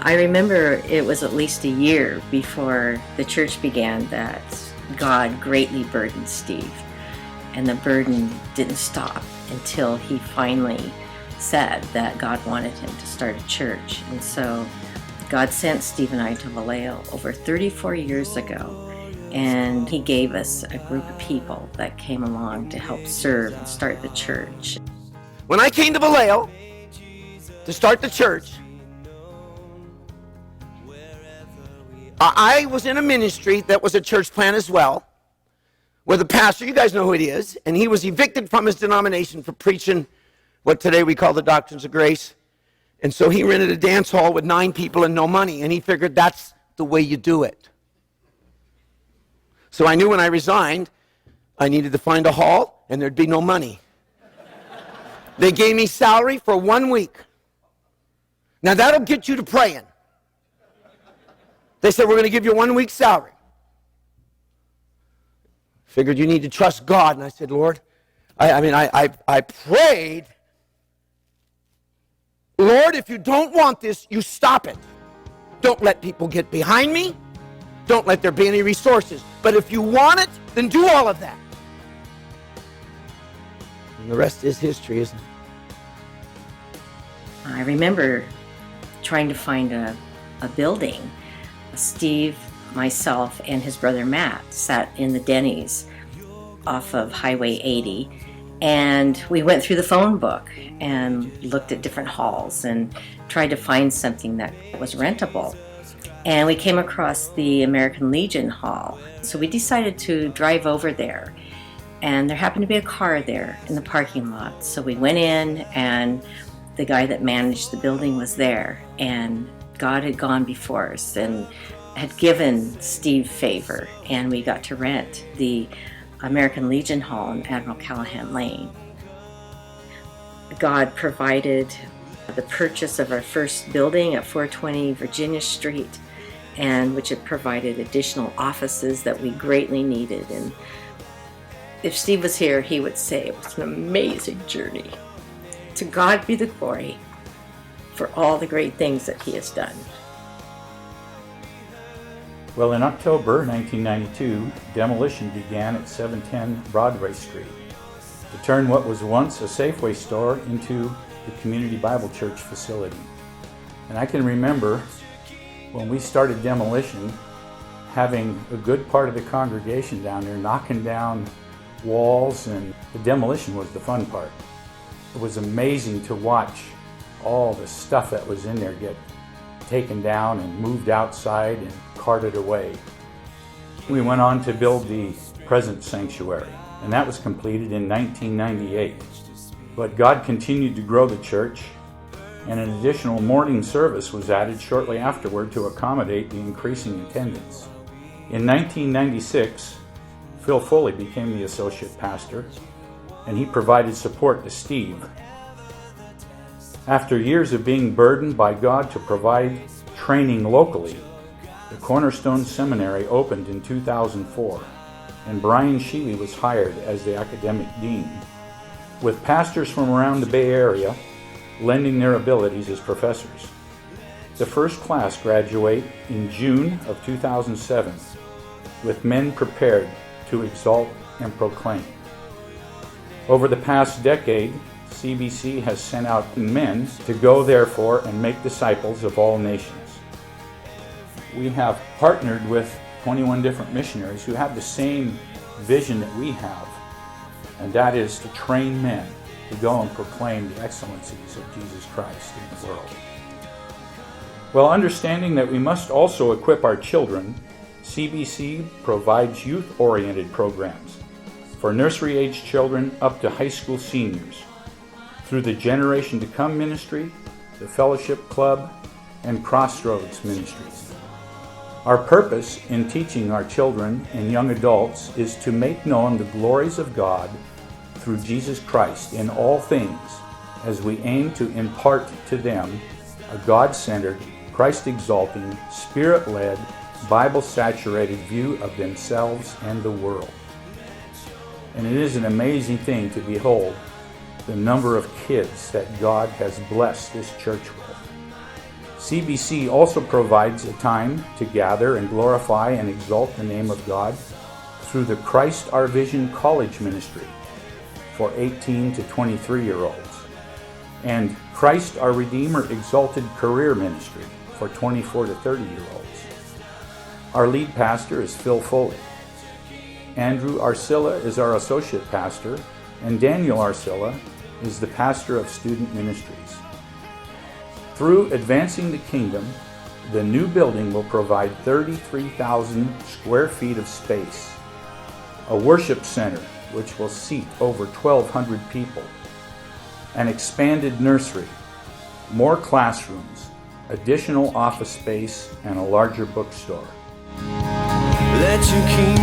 I remember it was at least a year before the church began that God greatly burdened Steve. And the burden didn't stop until he finally said that God wanted him to start a church. And so God sent Steve and I to Vallejo over 34 years ago. And he gave us a group of people that came along to help serve and start the church. When I came to Vallejo to start the church, I was in a ministry that was a church plant as well, where the pastor, you guys know who it is, and he was evicted from his denomination for preaching what today we call the doctrines of grace. And so he rented a dance hall with 9 people and no money, and he figured that's the way you do it. So I knew when I resigned, I needed to find a hall, and there'd be no money. They gave me salary for 1 week. Now that'll get you to praying. They said, we're going to give you 1 week's salary. Figured you need to trust God. And I said, Lord, I prayed, Lord, if you don't want this, you stop it. Don't let people get behind me. Don't let there be any resources. But if you want it, then do all of that. And the rest is history, isn't it? I remember trying to find a building. Steve, myself, and his brother Matt sat in the Denny's off of Highway 80, and we went through the phone book and looked at different halls and tried to find something that was rentable. And we came across the American Legion Hall, so we decided to drive over there. And there happened to be a car there in the parking lot, so we went in, and the guy that managed the building was there, and God had gone before us and had given Steve favor, and we got to rent the American Legion Hall in Admiral Callahan Lane. God provided the purchase of our first building at 420 Virginia Street, and which had provided additional offices that we greatly needed. And if Steve was here, he would say it was an amazing journey. To God be the glory for all the great things that he has done. Well, in October 1992, demolition began at 710 Broadway Street to turn what was once a Safeway store into the Community Bible Church facility. And I can remember when we started demolition, having a good part of the congregation down there knocking down walls, and the demolition was the fun part. It was amazing to watch all the stuff that was in there get taken down and moved outside and carted away. We went on to build the present sanctuary, and that was completed in 1998. But God continued to grow the church, and an additional morning service was added shortly afterward to accommodate the increasing attendance. In 1996, Phil Foley became the associate pastor, and he provided support to Steve. After years of being burdened by God to provide training locally, the Cornerstone Seminary opened in 2004, and Brian Sheely was hired as the academic dean, with pastors from around the Bay Area lending their abilities as professors. The first class graduate in June of 2007, with men prepared to exalt and proclaim. Over the past decade, CBC has sent out men to go therefore and make disciples of all nations. We have partnered with 21 different missionaries who have the same vision that we have, and that is to train men to go and proclaim the excellencies of Jesus Christ in the world. Well, understanding that we must also equip our children, CBC provides youth-oriented programs for nursery-age children up to high school seniors through the Generation to Come ministry, the Fellowship Club, and Crossroads ministries. Our purpose in teaching our children and young adults is to make known the glories of God through Jesus Christ in all things, as we aim to impart to them a God-centered, Christ-exalting, Spirit-led, Bible-saturated view of themselves and the world. And it is an amazing thing to behold the number of kids that God has blessed this church with. CBC also provides a time to gather and glorify and exalt the name of God through the Christ Our Vision College Ministry for 18 to 23-year-olds and Christ Our Redeemer Exalted Career Ministry for 24 to 30-year-olds. Our lead pastor is Phil Foley. Andrew Arcilla is our associate pastor, and Daniel Arcilla is the pastor of student ministries. Through advancing the kingdom, the new building will provide 33,000 square feet of space, a worship center which will seat over 1,200 people, an expanded nursery, more classrooms, additional office space, and a larger bookstore. Let your kingdom